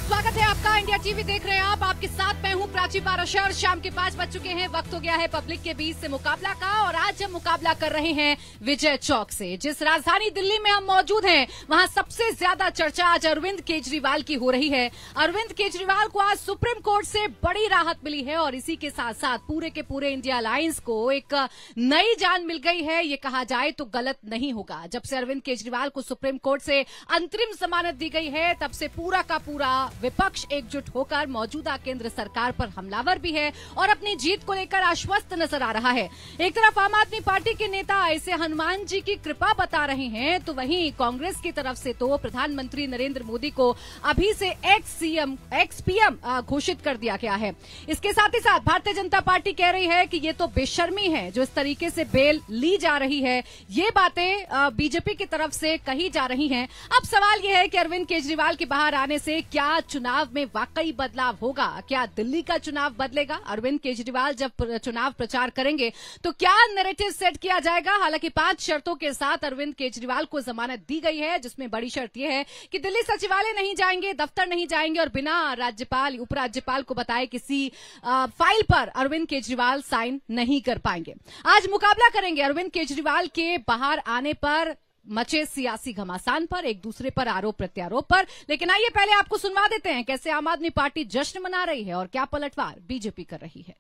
स्वागत है आपका। इंडिया टीवी देख रहे हैं आप। आपके साथ मैं हूं प्राची पाराशर। शाम के 5 बज चुके हैं। वक्त हो गया है पब्लिक के बीच से मुकाबला का, और आज हम मुकाबला कर रहे हैं विजय चौक से। जिस राजधानी दिल्ली में हम मौजूद हैं, वहां सबसे ज्यादा चर्चा आज अरविंद केजरीवाल की हो रही है। अरविंद केजरीवाल को आज सुप्रीम कोर्ट से बड़ी राहत मिली है, और इसी के साथ साथ पूरे के पूरे इंडिया अलायंस को एक नई जान मिल गई है। ये कहा जाए तो गलत नहीं होगा। जब से अरविंद केजरीवाल को सुप्रीम कोर्ट से अंतरिम जमानत दी गई है, तब से पूरा का पूरा विपक्ष एकजुट होकर मौजूदा केंद्र सरकार पर हमलावर भी है और अपनी जीत को लेकर आश्वस्त नजर आ रहा है। एक तरफ आम आदमी पार्टी के नेता इसे हनुमान जी की कृपा बता रहे हैं, तो वहीं कांग्रेस की तरफ से तो प्रधानमंत्री नरेंद्र मोदी को अभी से एक्स पीएम घोषित कर दिया गया है। इसके साथ ही साथ भारतीय जनता पार्टी कह रही है कि ये तो बेशर्मी है जो इस तरीके से बेल ली जा रही है। ये बातें बीजेपी की तरफ से कही जा रही हैं। अब सवाल यह है कि अरविंद केजरीवाल के बाहर आने से क्या चुनाव में वाकई बदलाव होगा? क्या दिल्ली का चुनाव बदलेगा? अरविंद केजरीवाल जब चुनाव प्रचार करेंगे तो क्या नैरेटिव सेट किया जाएगा? हालांकि 5 शर्तों के साथ अरविंद केजरीवाल को जमानत दी गई है, जिसमें बड़ी शर्त यह है कि दिल्ली सचिवालय नहीं जाएंगे, दफ्तर नहीं जाएंगे, और बिना राज्यपाल उपराज्यपाल को बताए किसी फाइल पर अरविंद केजरीवाल साइन नहीं कर पाएंगे। आज मुकाबला करेंगे अरविंद केजरीवाल के बाहर आने पर मचे सियासी घमासान पर, एक दूसरे पर आरोप प्रत्यारोप पर। लेकिन आइए पहले आपको सुनवा देते हैं कैसे आम आदमी पार्टी जश्न मना रही है और क्या पलटवार बीजेपी कर रही है।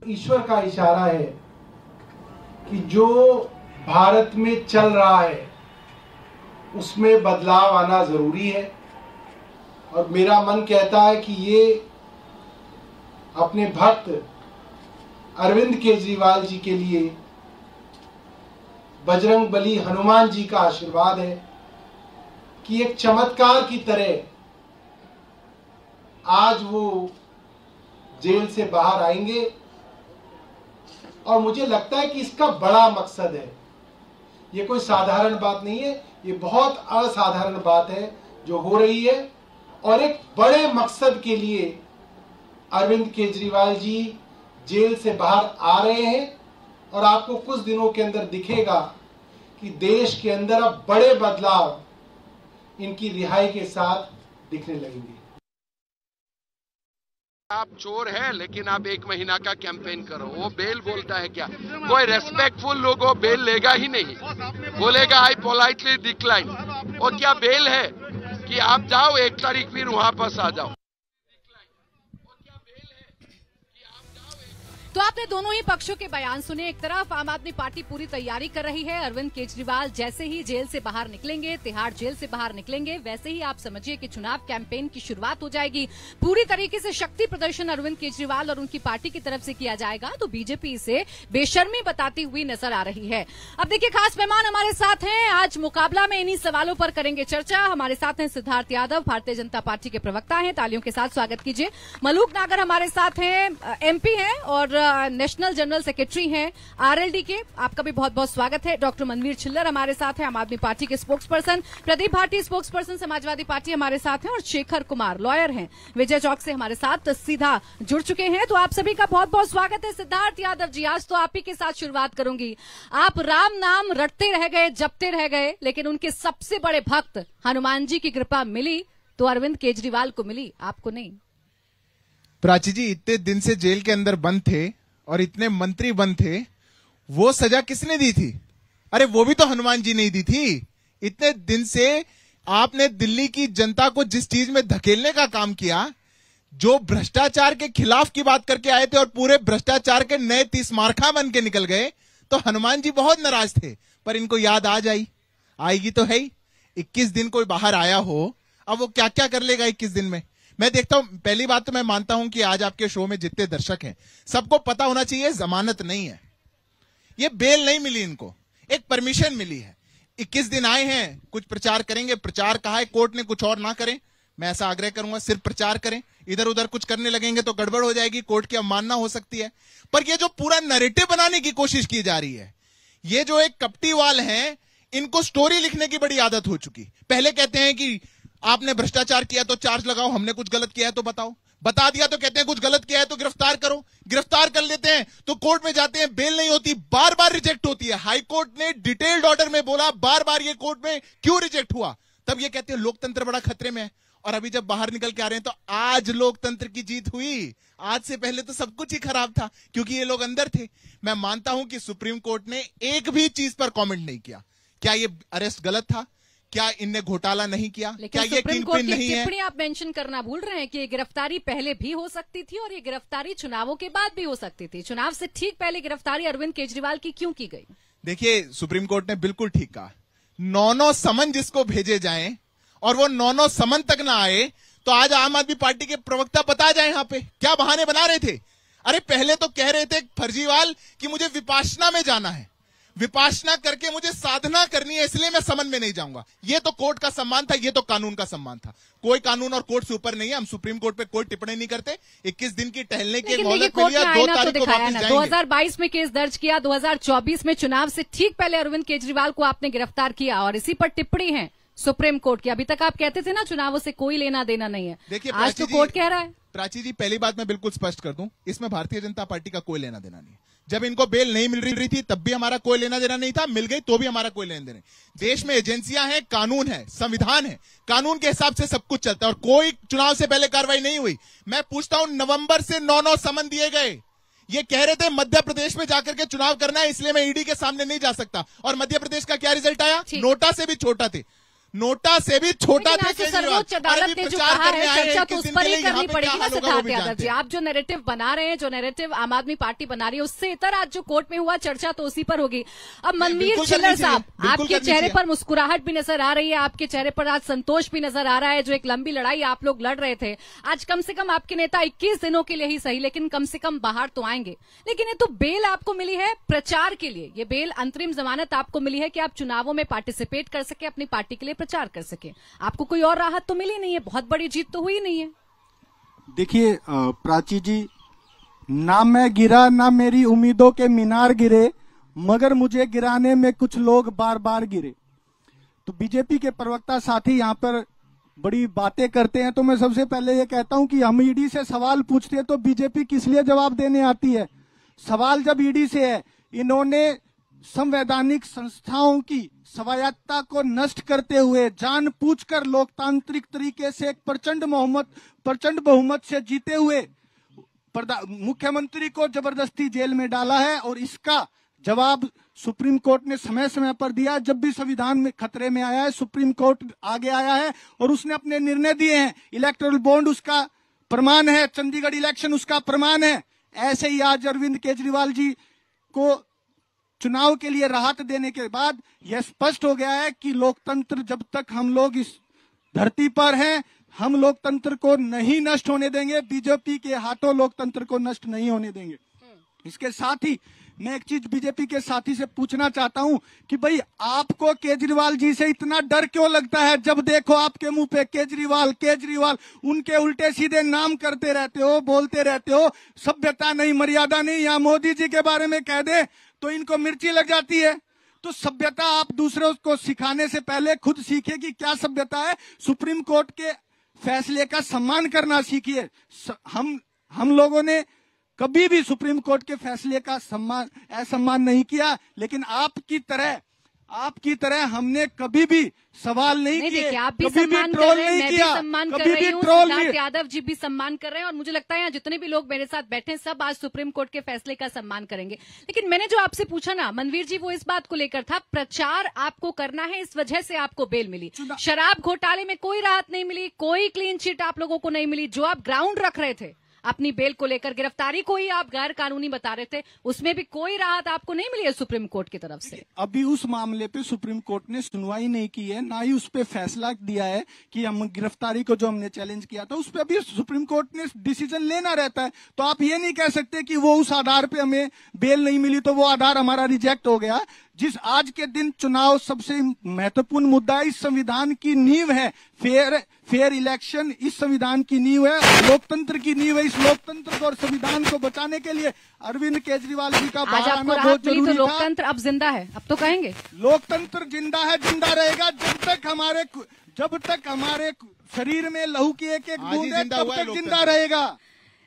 ईश्वर का इशारा है कि जो भारत में चल रहा है उसमें बदलाव आना जरूरी है, और मेरा मन कहता है कि ये अपने भक्त अरविंद केजरीवाल जी के लिए बजरंग बली हनुमान जी का आशीर्वाद है कि एक चमत्कार की तरह आज वो जेल से बाहर आएंगे। और मुझे लगता है कि इसका बड़ा मकसद है। ये कोई साधारण बात नहीं है, ये बहुत असाधारण बात है जो हो रही है, और एक बड़े मकसद के लिए अरविंद केजरीवाल जी जेल से बाहर आ रहे हैं। और आपको कुछ दिनों के अंदर दिखेगा कि देश के अंदर अब बड़े बदलाव इनकी रिहाई के साथ दिखने लगेंगे। आप चोर है, लेकिन आप 1 महीना का कैंपेन करो। वो बेल बोलता है क्या? कोई रेस्पेक्टफुल लोगों बेल लेगा ही नहीं, बोलेगा आई पोलाइटली डिक्लाइन। और क्या बेल है कि आप जाओ 1 तारीख फिर वहां पास आ जाओ? तो आपने दोनों ही पक्षों के बयान सुने। एक तरफ आम आदमी पार्टी पूरी तैयारी कर रही है। अरविंद केजरीवाल जैसे ही जेल से बाहर निकलेंगे, तिहाड़ जेल से बाहर निकलेंगे, वैसे ही आप समझिए कि चुनाव कैंपेन की शुरुआत हो जाएगी। पूरी तरीके से शक्ति प्रदर्शन अरविंद केजरीवाल और उनकी पार्टी की तरफ से किया जाएगा। तो बीजेपी इसे बेशर्मी बताती हुई नजर आ रही है। अब देखिए, खास मेहमान हमारे साथ हैं। आज मुकाबला में इन्हीं सवालों पर करेंगे चर्चा। हमारे साथ हैं सिद्धार्थ यादव, भारतीय जनता पार्टी के प्रवक्ता हैं। तालियों के साथ स्वागत कीजिए। मलूक नागर हमारे साथ हैं, एमपी हैं और नेशनल जनरल सेक्रेटरी हैं आरएलडी के। आपका भी बहुत बहुत स्वागत है। डॉक्टर मनवीर छिल्लर हमारे साथ हैं, आम आदमी पार्टी के spokes person. Pradeep Bhati spokes person Samajwadi party हमारे साथ हैं, और शेखर कुमार लॉयर हैं, विजय चौक से हमारे साथ सीधा जुड़ चुके हैं। तो आप सभी का बहुत बहुत स्वागत है। सिद्धार्थ यादव जी, आज तो आप ही के साथ शुरुआत करूंगी। आप राम नाम रटते रह गए, जपते रह गए, लेकिन उनके सबसे बड़े भक्त हनुमान जी की कृपा मिली तो अरविंद केजरीवाल को मिली, आपको नहीं। प्राची जी, इतने दिन से जेल के अंदर बंद थे और इतने मंत्री बंद थे, वो सजा किसने दी थी? अरे वो भी तो हनुमान जी ने दी थी। इतने दिन से आपने दिल्ली की जनता को जिस चीज में धकेलने का काम किया, जो भ्रष्टाचार के खिलाफ की बात करके आए थे और पूरे भ्रष्टाचार के नए 30 मार्खा बन के निकल गए, तो हनुमान जी बहुत नाराज थे। पर इनको याद आ जाई, आएगी तो है ही। 21 दिन कोई बाहर आया हो, अब वो क्या क्या कर लेगा 21 दिन में? मैं देखता हूं, पहली बात तो मैं मानता हूं कि आज आपके शो में जितने दर्शक हैं, सबको पता होना चाहिए जमानत नहीं है, ये बेल नहीं मिली, इनको एक परमिशन मिली है। 21 दिन आए हैं, कुछ प्रचार करेंगे। प्रचार कहा है कोर्ट ने, कुछ और ना करें। मैं ऐसा आग्रह करूंगा, सिर्फ प्रचार करें। इधर उधर कुछ करने लगेंगे तो गड़बड़ हो जाएगी, कोर्ट की अवमानना हो सकती है। पर ये जो पूरा नैरेटिव बनाने की कोशिश की जा रही है, ये जो एक कपटीवाल हैं, इनको स्टोरी लिखने की बड़ी आदत हो चुकी। पहले कहते हैं कि आपने भ्रष्टाचार किया तो चार्ज लगाओ, हमने कुछ गलत किया है तो बताओ, बता दिया तो कहते हैं कुछ गलत किया है तो गिरफ्तार करो, गिरफ्तार कर लेते हैं तो कोर्ट में जाते हैं, बेल नहीं होती, बार बार रिजेक्ट होती है। हाई कोर्ट ने डिटेल्ड ऑर्डर में बोला बार बार ये कोर्ट में क्यों रिजेक्ट हुआ, तब ये कहते हैं लोकतंत्र बड़ा खतरे में है। और अभी जब बाहर निकल के आ रहे हैं तो आज लोकतंत्र की जीत हुई। आज से पहले तो सब कुछ ही खराब था क्योंकि ये लोग अंदर थे। मैं मानता हूं कि सुप्रीम कोर्ट ने एक भी चीज पर कमेंट नहीं किया। क्या ये अरेस्ट गलत था? क्या इनने घोटाला नहीं किया? क्या ये किंगपिन नहीं है? टिप्पणी आप मेंशन करना भूल रहे हैं कि ये गिरफ्तारी पहले भी हो सकती थी और ये गिरफ्तारी चुनावों के बाद भी हो सकती थी। चुनाव से ठीक पहले गिरफ्तारी अरविंद केजरीवाल की क्यों की गई? देखिए, सुप्रीम कोर्ट ने बिल्कुल ठीक कहा। 9 समन जिसको भेजे जाएं और वो 9 समन तक ना आए तो आज आम आदमी पार्टी के प्रवक्ता बता जाए यहाँ पे क्या बहाने बना रहे थे। अरे पहले तो कह रहे थे फर्जीवाल कि मुझे विपाशना में जाना है, विपाशना करके मुझे साधना करनी है, इसलिए मैं समन में नहीं जाऊंगा। ये तो कोर्ट का सम्मान था, ये तो कानून का सम्मान था। कोई कानून और कोर्ट से ऊपर नहीं है। हम सुप्रीम कोर्ट पे कोई टिप्पणी नहीं करते। 21 दिन की टहलने की मोहलत मिली है, 2 तारीख को वापस जाएंगे। 2022 में केस दर्ज किया, 2024 में चुनाव से ठीक पहले अरविंद केजरीवाल को आपने गिरफ्तार किया और इसी पर टिप्पणी है सुप्रीम कोर्ट की। अभी तक आप कहते थे ना चुनावों से कोई लेना देना नहीं है। देखिए, आज तो कोर्ट कह रहा है। प्राची जी, पहली बात मैं बिल्कुल स्पष्ट कर दूं, इसमें भारतीय जनता पार्टी का कोई लेना देना नहीं है। जब इनको बेल नहीं मिल रही थी तब भी हमारा कोई लेना देना नहीं था, मिल गई तो भी हमारा कोई लेना देना नहीं। देश में एजेंसियां हैं, कानून है, संविधान है, कानून के हिसाब से सब कुछ चलता है और कोई चुनाव से पहले कार्रवाई नहीं हुई। मैं पूछता हूं, नवंबर से 9 समन दिए गए। ये कह रहे थे मध्य प्रदेश में जाकर के चुनाव करना है, इसलिए मैं ईडी के सामने नहीं जा सकता। और मध्य प्रदेश का क्या रिजल्ट आया? नोटा से भी छोटा थे, नोटा से भी छोटा थे केजरीवाल। सर्वोच्च अदालत ने जो कहा है चर्चा तो उस पर ही करनी पड़ेगी ना सिद्धार्थ यादव जी। आप जो नैरेटिव बना रहे हैं, जो नैरेटिव आम आदमी पार्टी बना रही है, उससे इतर आज जो कोर्ट में हुआ चर्चा तो उसी पर होगी। अब मनवीर छिल्लर साहब, आपके चेहरे पर मुस्कुराहट भी नजर आ रही है, आपके चेहरे पर आज संतोष भी नजर आ रहा है। जो एक लंबी लड़ाई आप लोग लड़ रहे थे, आज कम से कम आपके नेता 21 दिनों के लिए ही सही लेकिन कम से कम बाहर तो आएंगे। लेकिन ये तो बेल आपको मिली है प्रचार के लिए, ये बेल अंतरिम जमानत आपको मिली है कि आप चुनावों में पार्टिसिपेट कर सके, अपनी पार्टी के लिए प्रचार कर सके। आपको कोई और राहत तो मिली नहीं है, बहुत बड़ी जीत तो हुई नहीं है। देखिए प्राची जी, ना मैं गिरा ना मेरी उम्मीदों के मीनार गिरे, मगर मुझे गिराने में कुछ लोग बार बार गिरे। तो बीजेपी के प्रवक्ता साथी यहाँ पर बड़ी बातें करते हैं, तो मैं सबसे पहले ये कहता हूं कि हम ईडी से सवाल पूछते हैं तो बीजेपी किस लिए जवाब देने आती है? सवाल जब ईडी से है, इन्होंने संवैधानिक संस्थाओं की स्वायत्तता को नष्ट करते हुए जानबूझकर लोकतांत्रिक तरीके से एक प्रचंड बहुमत से जीते हुए मुख्यमंत्री को जबरदस्ती जेल में डाला है और इसका जवाब सुप्रीम कोर्ट ने समय समय पर दिया। जब भी संविधान में खतरे में आया है, सुप्रीम कोर्ट आगे आया है और उसने अपने निर्णय दिए हैं। इलेक्टोरल बॉन्ड उसका प्रमाण है, चंडीगढ़ इलेक्शन उसका प्रमाण है। ऐसे ही आज अरविंद केजरीवाल जी को चुनाव के लिए राहत देने के बाद यह स्पष्ट हो गया है कि लोकतंत्र, जब तक हम लोग इस धरती पर हैं, हम लोकतंत्र को नहीं नष्ट होने देंगे। बीजेपी के हाथों लोकतंत्र को नष्ट नहीं होने देंगे। इसके साथ ही मैं एक चीज बीजेपी के साथी से पूछना चाहता हूं कि भाई आपको केजरीवाल जी से इतना डर क्यों लगता है? जब देखो आपके मुंह पे केजरीवाल केजरीवाल, उनके उल्टे सीधे नाम करते रहते हो, बोलते रहते हो। सभ्यता नहीं, मर्यादा नहीं। या मोदी जी के बारे में कह दे तो इनको मिर्ची लग जाती है। तो सभ्यता आप दूसरों को सिखाने से पहले खुद सीखिए कि क्या सभ्यता है। सुप्रीम कोर्ट के फैसले का सम्मान करना सीखिए। हम लोगों ने कभी भी सुप्रीम कोर्ट के फैसले का असम्मान नहीं किया, लेकिन आपकी तरह हमने कभी भी सवाल नहीं किए, आप भी कभी सम्मान भी कर ट्रोल रहे हैं, नहीं मैं भी किया, सम्मान कर कभी रही भी हूं, ट्रोल सिद्धार्थ नहीं। यादव जी भी सम्मान कर रहे हैं और मुझे लगता है यहाँ जितने भी लोग मेरे साथ बैठे हैं सब आज सुप्रीम कोर्ट के फैसले का सम्मान करेंगे। लेकिन मैंने जो आपसे पूछा ना मनवीर जी, वो इस बात को लेकर था, प्रचार आपको करना है, इस वजह से आपको बेल मिली। शराब घोटाले में कोई राहत नहीं मिली, कोई क्लीन चिट आप लोगों को नहीं मिली। जो आप ग्राउंड रख रहे थे अपनी बेल को लेकर, गिरफ्तारी को ही आप गैर कानूनी बता रहे थे, उसमें भी कोई राहत आपको नहीं मिली है सुप्रीम कोर्ट की तरफ से। अभी उस मामले पे सुप्रीम कोर्ट ने सुनवाई नहीं की है, ना ही उस पे फैसला दिया है कि हम गिरफ्तारी को जो हमने चैलेंज किया था उस पे अभी सुप्रीम कोर्ट ने डिसीजन लेना रहता है। तो आप ये नहीं कह सकते कि वो उस आधार पे हमें बेल नहीं मिली तो वो आधार हमारा रिजेक्ट हो गया। जिस आज के दिन चुनाव सबसे महत्वपूर्ण मुद्दा है, इस संविधान की नींव है, फेयर इलेक्शन इस संविधान की नींव है, लोकतंत्र की नींव है। इस लोकतंत्र को और संविधान को बचाने के लिए अरविंद केजरीवाल जी का बाहर आना बहुत जरूरी था। लोकतंत्र अब जिंदा है, अब तो कहेंगे लोकतंत्र जिंदा है, जिंदा रहेगा जब तक हमारे शरीर में लहू की एक बूंद है तब तक जिंदा रहेगा।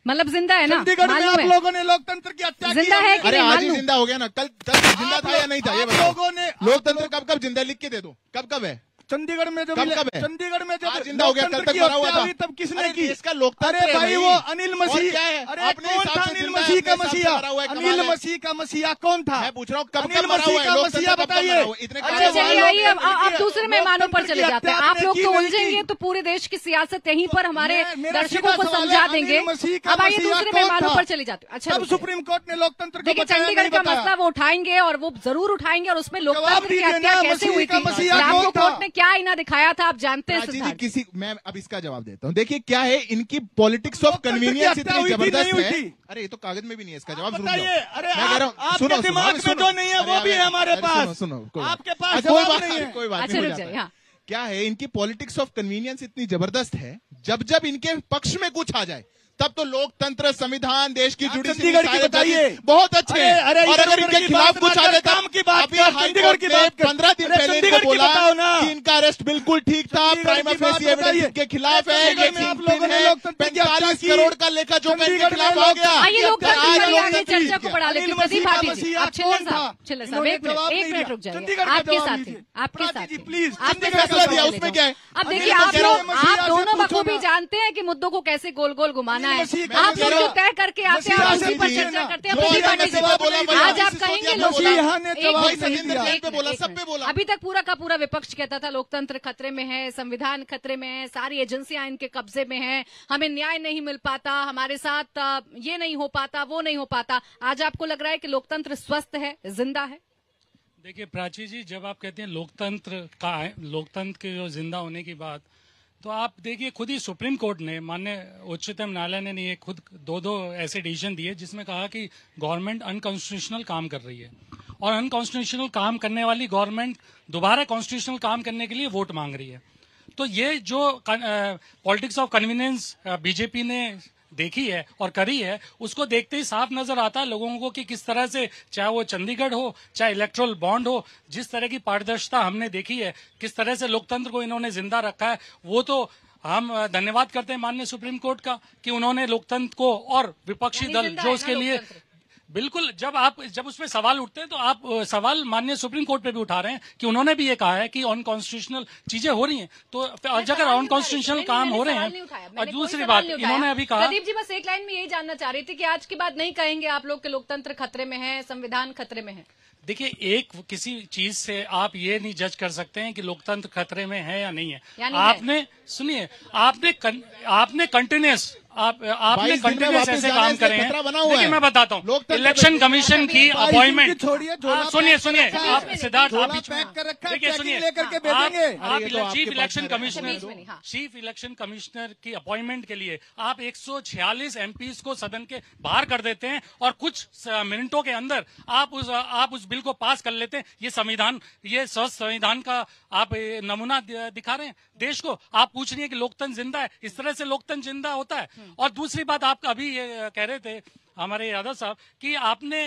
मतलब जिंदा है ना? चंडीगढ़ में आप लोगों ने लोकतंत्र की हत्या की जिंदा है कि अरे नहीं? आज ही जिंदा हो गया ना, कल जिंदा था या नहीं था? ये बताओ, लोगों ने लोकतंत्र कब जिंदा लिख के दे दो, कब है? चंडीगढ़ में जो चंडीगढ़ में जब जिंदा हो गया, कल तक मरा हुआ था, तब किसने की? इसका लोकतंत्र अरे भाई वो अनिल मसीह, क्या है? अरे कौन था अनिल मसीह का मसीहा? अनिल मसीह का मसीहा कौन था? मैं पूछ रहा हूँ कब अनिल मसीह का मसीहा बताइए। अच्छा चलिए आइए अब आप दूसरे मेहमानों पर चले जाते हैं। आप लोग तो उलझेंगे तो पूरे देश की सियासत यहीं पर हमारे दर्शकों को समझा देंगे। अब आइए दूसरे मेहमानों पर चले जाते हैं। अच्छा सुप्रीम कोर्ट ने लोकतंत्र को देखिए, चंडीगढ़ का मसला वो उठाएंगे और वो जरूर उठाएंगे और उसमें लोकतंत्र की हत्या कैसे हुई थी, आपको कोर्ट ने क्या आईना दिखाया था, आप जानते हैं सिद्धार्थ। किसी मैं अब इसका जवाब देता हूँ। देखिए क्या है, इनकी पॉलिटिक्स ऑफ कन्वीनियंस इतनी जबरदस्त है। अरे ये तो कागज में भी नहीं है, इसका जवाब बताइए। अरे मैं कह रहा हूँ, आपके दिमाग में जो नहीं है वो भी है हमारे पास। सुनो आपके पास कोई बात नहीं है, कोई बात अच्छा रुक नहीं। जाइए। हाँ, क्या है, इनकी पॉलिटिक्स ऑफ कन्वीनियंस इतनी जबरदस्त है, जब जब इनके पक्ष में कुछ आ जाए तब तो लोकतंत्र, संविधान, देश की जुड़ी चंडीगढ़ की बताइए, बहुत अच्छे हैं। और अगर इनके खिलाफ कुछ आ जाता, काम की बात अभी हाईकोर्ट ने 15 दिन पहले इनको बोला कि इनका अरेस्ट बिल्कुल ठीक था, प्राइमा फेसी एविडेंस के खिलाफ है, ये किंगपिन है, 45 करोड़ का लेखा जोखा इनके खिलाफ आ गया। आइए लोकतंत्र चर्चा को बढ़ा लेते हैं। प्रदीप भाटी जी, आप छिल्लर साहब एक मिनट रुक जाइए। आपके साथ ही प्लीज आपके फैसला दिया, उसमें क्या है? अब देखिए, आप दोनों बखूबी जानते हैं कि मुद्दों को कैसे गोल गोल घुमाना है। आप लोग जो तय करके आते हैं आप उसी पर चर्चा करते हैं। प्रदीप भाटी जी, आज आप कहेंगे लोकतंत्र, अभी तक पूरा का पूरा विपक्ष कहता था लोकतंत्र खतरे में है, संविधान खतरे में है, सारी एजेंसियां इनके कब्जे में हैं, हमें न्याय नहीं मिल पाता, हमारे साथ ये नहीं हो पाता, वो नहीं हो पाता। आज आपको लग रहा है कि लोकतंत्र स्वस्थ है, जिंदा है? देखिए प्राची जी, जब आप कहते हैं लोकतंत्र के जो जिंदा होने की बात, तो आप देखिए खुद ही सुप्रीम कोर्ट ने, माननीय उच्चतम न्यायालय ने ये खुद दो ऐसे डिसीजन दिए जिसमें कहा कि गवर्नमेंट अनकॉन्स्टिट्यूशनल काम कर रही है और अनकॉन्स्टिट्यूशनल काम करने वाली गवर्नमेंट दोबारा कॉन्स्टिट्यूशनल काम करने के लिए वोट मांग रही है। तो ये जो पॉलिटिक्स ऑफ कन्वीनियंस बीजेपी ने देखी है और करी है, उसको देखते ही साफ नजर आता है लोगों को कि किस तरह से, चाहे वो चंडीगढ़ हो, चाहे इलेक्ट्रल बॉन्ड हो, जिस तरह की पारदर्शिता हमने देखी है, किस तरह से लोकतंत्र को इन्होंने जिंदा रखा है, वो तो हम धन्यवाद करते हैं माननीय सुप्रीम कोर्ट का कि उन्होंने लोकतंत्र को, और विपक्षी दल जो उसके लिए बिल्कुल, जब उसमें सवाल उठते हैं तो आप सवाल माननीय सुप्रीम कोर्ट पे भी उठा रहे हैं कि उन्होंने भी ये कहा है कि अनकॉन्स्टिट्यूशनल चीजें हो रही हैं। तो अगर अनकॉन्स्टिट्यूशनल काम हो रहे हैं, और दूसरी बात इन्होंने अभी कहा, प्रदीप जी बस एक लाइन में यही जानना चाह रही थी कि आज के बाद नहीं कहेंगे आप लोग कि लोकतंत्र खतरे में है, संविधान खतरे में है? देखिए, एक किसी चीज से आप ये नहीं जज कर सकते हैं कि लोकतंत्र खतरे में है या नहीं है। आपने सुनिए, आपने कंटिन्यूस आपने कंटिन्यूस ऐसे काम करे हैं। देखिए मैं बताता हूँ, इलेक्शन कमीशन की अपॉइंटमेंट, सुनिए आप सिद्धार्थ, आप देखिए सुनिए, आप चीफ इलेक्शन कमिश्नर की अपॉइंटमेंट के लिए आप 146 एमपीज को सदन के बाहर कर देते हैं और कुछ मिनटों के अंदर आप उस बिल को पास कर लेते हैं। ये संविधान, ये स्वस्थ संविधान का आप नमूना दिखा रहे हैं देश को। आप पूछ रही है कि लोकतंत्र जिंदा है, इस तरह से लोकतंत्र जिंदा होता है। और दूसरी बात, आप अभी ये कह रहे थे हमारे यादव साहब कि आपने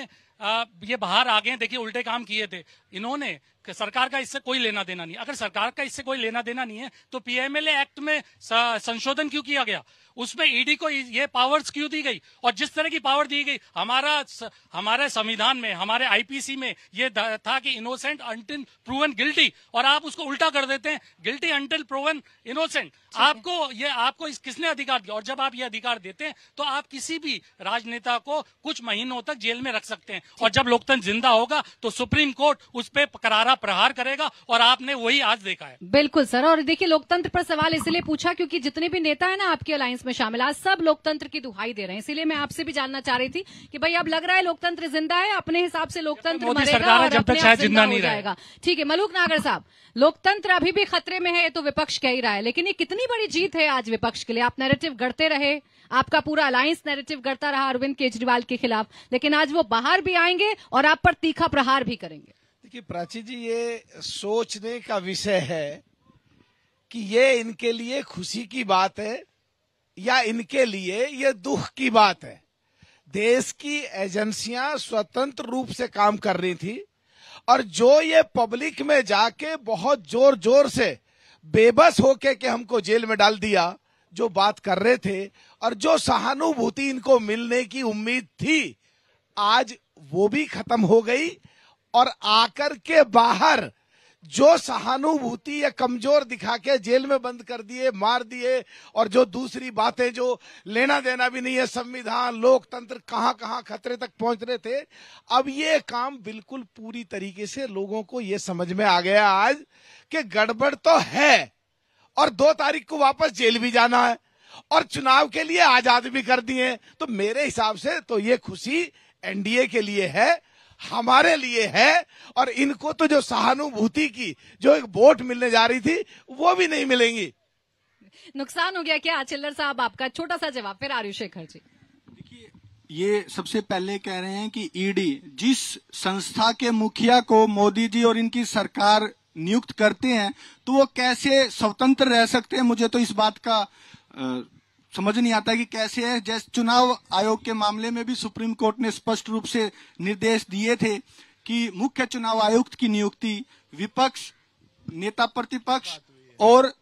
ये बाहर आ गए, देखिए उल्टे काम किए थे इन्होंने, सरकार का इससे कोई लेना देना नहीं। अगर सरकार का इससे कोई लेना देना नहीं है तो पीएमएलए एक्ट में संशोधन क्यों किया गया, उसमें ईडी को ये पावर्स क्यों दी गई, और जिस तरह की पावर दी गई, हमारे संविधान में, हमारे आईपीसी में ये था कि इनोसेंट अंटिल प्रूवन गिल्टी, और आप उसको उल्टा कर देते हैं, गिल्टी अंटिल प्रूवन इनोसेंट। आपको किसने अधिकार दिया? और जब आप ये अधिकार देते हैं तो आप किसी भी राजनेता को कुछ महीनों तक जेल में रख सकते हैं, और जब लोकतंत्र जिंदा होगा तो सुप्रीम कोर्ट उस पर करारा प्रहार करेगा, और आपने वही आज देखा है। बिल्कुल सर, और देखिए लोकतंत्र पर सवाल इसलिए पूछा क्योंकि जितने भी नेता है ना आपकी अलायंस में शामिल, आज सब लोकतंत्र की दुहाई दे रहे हैं। इसीलिए मैं आपसे भी जानना चाह रही थी कि भाई अब लग रहा है लोकतंत्र जिंदा है, अपने हिसाब से लोकतंत्र मरेगा और अपने आप जिंदा नहीं जाएगा। ठीक है, मलूक नागर साहब, लोकतंत्र अभी भी खतरे में है, ये तो विपक्ष कह ही रहा है, लेकिन ये कितनी बड़ी जीत है आज विपक्ष के लिए? आप नैरेटिव गढ़ते रहे, आपका पूरा अलायंस नैरेटिव गढ़ता रहा अरविंद केजरीवाल के खिलाफ, लेकिन आज वो बाहर भी आएंगे और आप पर तीखा प्रहार भी करेंगे। देखिए प्राची जी, ये सोचने का विषय है कि ये इनके लिए खुशी की बात है या इनके लिए ये दुख की बात है। देश की एजेंसियां स्वतंत्र रूप से काम कर रही थी, और जो ये पब्लिक में जाके बहुत जोर जोर से बेबस होके कि हमको जेल में डाल दिया, जो बात कर रहे थे, और जो सहानुभूति इनको मिलने की उम्मीद थी, आज वो भी खत्म हो गई। और आकर के बाहर जो सहानुभूति या कमजोर दिखा के जेल में बंद कर दिए, मार दिए, और जो दूसरी बातें जो लेना देना भी नहीं है, संविधान, लोकतंत्र, कहां कहां खतरे तक पहुंच रहे थे। अब ये काम बिल्कुल पूरी तरीके से लोगों को ये समझ में आ गया आज कि गड़बड़ तो है, और 2 तारीख को वापस जेल भी जाना है और चुनाव के लिए आजाद भी कर दिए। तो मेरे हिसाब से तो ये खुशी एनडीए के लिए है, हमारे लिए है, और इनको तो जो सहानुभूति की जो एक वोट मिलने जा रही थी वो भी नहीं मिलेंगी। नुकसान हो गया क्या चिल्लर साहब? आपका छोटा सा जवाब, फिर आर्यू शेखर जी। देखिए, ये सबसे पहले कह रहे हैं कि ईडी जिस संस्था के मुखिया को मोदी जी और इनकी सरकार नियुक्त करते हैं तो वो कैसे स्वतंत्र रह सकते हैं। मुझे तो इस बात का समझ नहीं आता कि कैसे है। जैसे चुनाव आयोग के मामले में भी सुप्रीम कोर्ट ने स्पष्ट रूप से निर्देश दिए थे कि मुख्य चुनाव आयुक्त की नियुक्ति विपक्ष, नेता प्रतिपक्ष और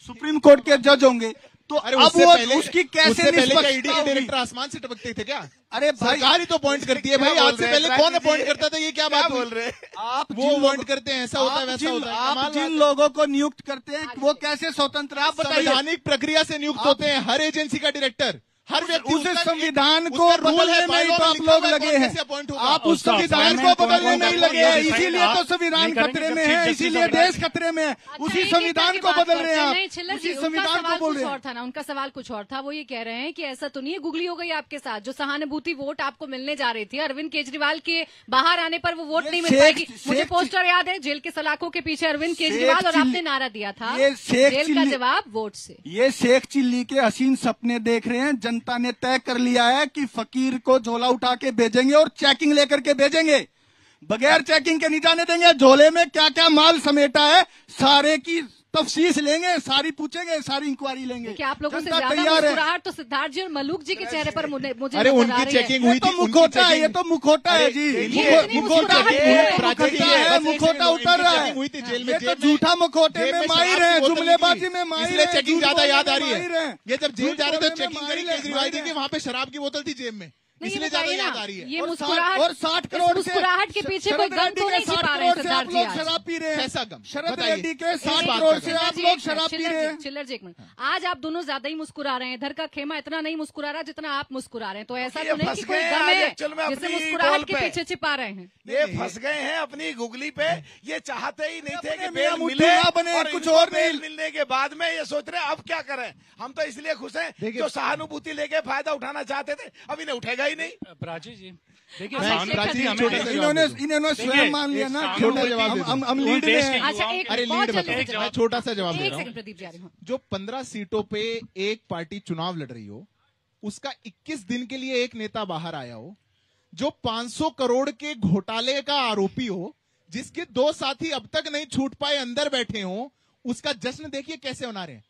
सुप्रीम कोर्ट के जज होंगे। तो अरे अब वो उसकी कैसे ईडी के डायरेक्टर आसमान से टपकते थे क्या? अरे भाई, सरकार ही तो अपॉइंट करती है भाई। आज से पहले कौन अपॉइंट करता था? ये क्या बात बोल रहे हैं आप? वो अपॉइंट करते हैं, ऐसा होता है, वैसा होता है। आप जिन लोगों को नियुक्त करते हैं वो कैसे स्वतंत्र, आप बताइए। संवैधानिक प्रक्रिया से नियुक्त होते हैं हर एजेंसी का डायरेक्टर, हर व्यक्ति। उस संविधान को बदलने में ही तो आप लोग लगे हैं। आप उस संविधान को बदलने में ही लगे हैं, इसीलिए तो संविधान खतरे में है, इसीलिए देश खतरे में है। उसी संविधान को बदल रहे हैं आप, उसी संविधान को बोल रहे हैं। था ना, उनका सवाल कुछ और था। वो ये कह रहे हैं कि ऐसा तो नहीं है, गुगली हो गई आपके साथ। जो सहानुभूति वोट आपको मिलने जा रही थी अरविंद केजरीवाल के बाहर आने पर, वो वोट नहीं मिल पाएगी। मुझे पोस्टर याद है, जेल के सलाखों के पीछे अरविंद केजरीवाल, और आपने नारा दिया था जेल का जवाब वोट से। ये शेख चिल्ली के हसीन सपने देख रहे हैं। जनता ने तय कर लिया है कि फकीर को झोला उठा के भेजेंगे और चेकिंग लेकर के भेजेंगे, बगैर चेकिंग के नहीं जाने देंगे। झोले में क्या क्या माल समेटा है सारे की तफसीस लेंगे, सारी पूछेंगे, सारी इंक्वायरी लेंगे। क्या आप लोगों से ज्यादा मुस्कुराहट तो सिद्धार्थ जी और मलूक जी के चेहरे पर मुझे अरे उनकी चेकिंग हुई थी। मुखोटा है, ये तो मुखोटा है जी, मुखोटा उतर रहा है। हुई थी जेल में, ये तो झूठा मुखोटे में माहिर है, जुमलेबाजी में माहिर है। चेकिंग ज्यादा याद आ रही है। ये जब जेल जा रहे थे चेकिंग करी केजरीवाल जी की, वहाँ पे शराब की बोतल थी जेब में, इसलिए ज्यादा याद आ रही है। ये मुस्कुराहट और 60 करोड़ मुस्कुराहट के पीछे कोई गम तो नहीं छिपा रहे सिद्धार्थ जी। आप शराब पी रहे हैं, कैसा गम? शरद रेड्डी के 60 करोड़ से आप लोग शराब पी रहे हैं। चिल्लर जी एक मिनट, आज आप दोनों ज्यादा ही मुस्कुरा रहे हैं। इधर का खेमा इतना नहीं मुस्कुरा रहा जितना आप मुस्कुरा रहे हैं। तो ऐसा तो नहीं कि कोई गम है जिसे मुस्कुराहट के पीछे छिपा रहे हैं। ये फंस गए हैं अपनी गुगली पे। ये चाहते ही नहीं थे कि बेल मिले, और कुछ और नहीं मिलने के बाद में ये सोच रहे अब क्या करें। हम तो इसलिए खुश हैं, जो सहानुभूति लेके फायदा उठाना चाहते थे अब इन्हें उठेगा ही नहीं। प्राची जी देखिए, इन्होंने स्वयं मान लिया ना। छोटा जवाब, हम लीड में हैं। अच्छा अरे लीड बताओ, मैं छोटा सा जवाब दे रहा हूँ। प्रदीप जी आ रहे हैं। जो 15 सीटों पे एक पार्टी चुनाव लड़ रही हो, उसका 21 दिन के लिए एक नेता बाहर आया हो, जो 500 करोड़ के घोटाले का आरोपी हो, जिसके 2 साथी अब तक नहीं छूट पाए, अंदर बैठे हो, उसका जश्न देखिए कैसे मना रहे हैं।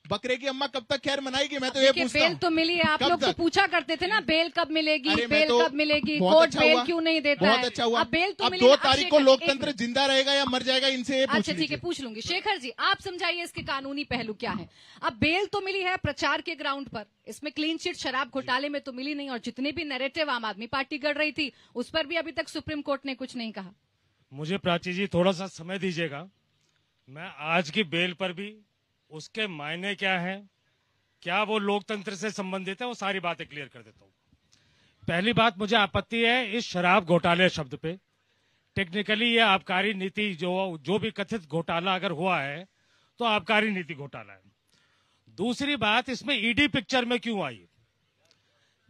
बकरे की अम्मा कब तक खैर मनाएगी? मैं तो ये पूछता हूं। बेल तो मिली है, आप लोग तो पूछा करते थे ना बेल कब मिलेगी, बेल कब मिलेगी, बहुत कोर्ट अच्छा बेल हुआ, क्यों नहीं देता बहुत है? अच्छा हुआ। अब बेल तो अब मिली। 2 तारीख को लोकतंत्र जिंदा रहेगा या मर जाएगा, इनसे अच्छा ठीक है, पूछ लूंगी। शेखर जी आप समझाइए इसके कानूनी पहलू क्या है। अब बेल तो मिली है प्रचार के ग्राउंड पर, इसमें क्लीन चिट शराब घोटाले में तो मिली नहीं, और जितने भी नैरेटिव आम आदमी पार्टी गढ़ रही थी उस पर भी अभी तक सुप्रीम कोर्ट ने कुछ नहीं कहा। मुझे प्राची जी थोड़ा सा समय दीजिएगा। मैं आज की बेल पर भी उसके मायने क्या है, क्या वो लोकतंत्र से संबंधित है, वो सारी बातें क्लियर कर देता हूँ। पहली बात, मुझे आपत्ति है इस शराब घोटाले शब्द पे। टेक्निकली ये आबकारी नीति जो भी कथित घोटाला अगर हुआ है तो आबकारी नीति घोटाला है। दूसरी बात, इसमें ईडी पिक्चर में क्यों आई?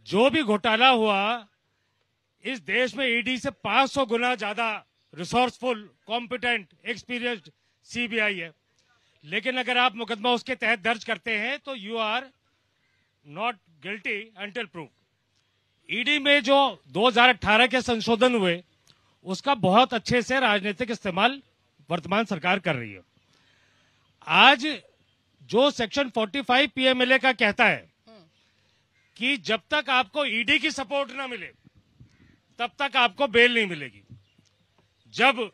जो भी घोटाला हुआ इस देश में ईडी से 500 गुना ज्यादा रिसोर्सफुल, कॉम्पिटेंट, एक्सपीरियंस्ड सीबीआई है। लेकिन अगर आप मुकदमा उसके तहत दर्ज करते हैं तो you are not guilty until prove. ED में जो 2018 के संशोधन हुए उसका बहुत अच्छे से राजनीतिक इस्तेमाल वर्तमान सरकार कर रही है। आज जो सेक्शन 45 पीएमएलए का कहता है कि जब तक आपको ईडी की सपोर्ट ना मिले तब तक आपको बेल नहीं मिलेगी। जब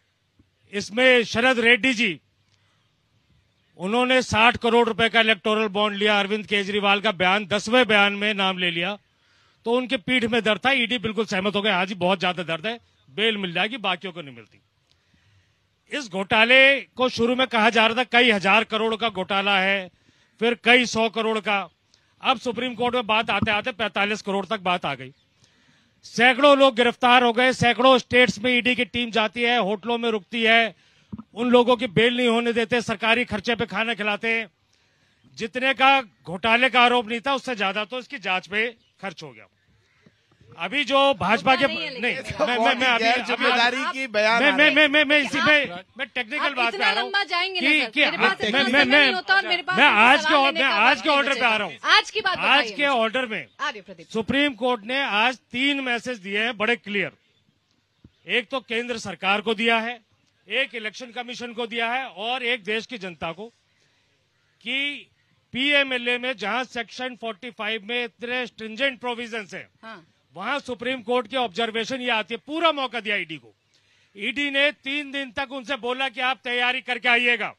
इसमें शरद रेड्डी जी, उन्होंने 60 करोड़ रुपए का इलेक्टोरल बॉन्ड लिया, अरविंद केजरीवाल का बयान 10वें बयान में नाम ले लिया, तो उनके पीठ में दर्द था। ईडी बिल्कुल सहमत हो गए, आज ही बहुत ज्यादा दर्द है, बेल मिल जाएगी, बाकियों को नहीं मिलती। इस घोटाले को शुरू में कहा जा रहा था कई हजार करोड़ का घोटाला है, फिर कई 100 करोड़ का, अब सुप्रीम कोर्ट में बात आते आते 45 करोड़ तक बात आ गई। सैकड़ों लोग गिरफ्तार हो गए, सैकड़ों स्टेट्स में ईडी की टीम जाती है, होटलों में रुकती है, उन लोगों की बेल नहीं होने देते, सरकारी खर्चे पे खाना खिलाते हैं। जितने का घोटाले का आरोप नहीं था उससे ज्यादा तो इसकी जांच पे खर्च हो गया। अभी जो भाजपा के नहीं, जिम्मेदारी की बयान मैं इसी में मैं टेक्निकल बात पे आ रहा हूँ मैं आज के ऑर्डर पे आ रहा हूँ। आज के ऑर्डर में सुप्रीम कोर्ट ने आज 3 मैसेज दिए हैं बड़े क्लियर। एक तो केंद्र सरकार को दिया है, एक इलेक्शन कमीशन को दिया है और एक देश की जनता को, कि पीएमएलए में जहां सेक्शन 45 में इतने स्ट्रिंजेंट प्रोविजंस हैं, वहां सुप्रीम कोर्ट की ऑब्जर्वेशन ये आती है। पूरा मौका दिया ईडी को। ईडी ने 3 दिन तक उनसे बोला कि आप तैयारी करके आइएगा।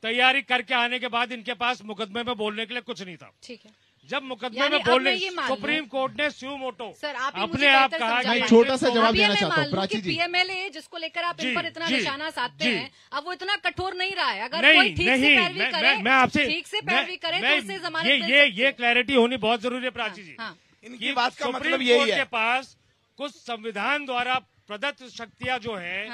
तैयारी करके आने के बाद इनके पास मुकदमे में बोलने के लिए कुछ नहीं था। ठीक है। जब मुकदमे में बोलने सुप्रीम कोर्ट ने स्यू मोटो अपने आप कहा कि छोटा सा जवाब देना चाहता हूँ प्राची जी। पीएमएलए जिसको लेकर आप इन पर इतना निशाना साधते हैं, अब वो इतना कठोर नहीं रहा है। अगर कोई ठीक से पैरवी करे, मैं आपसे ठीक से पैरवी करे तो उससे जमानत ये क्लैरिटी होनी बहुत जरूरी है प्राची जी। इनकी बात का मतलब यही है के पास कुछ संविधान द्वारा प्रदत्त शक्तियां जो है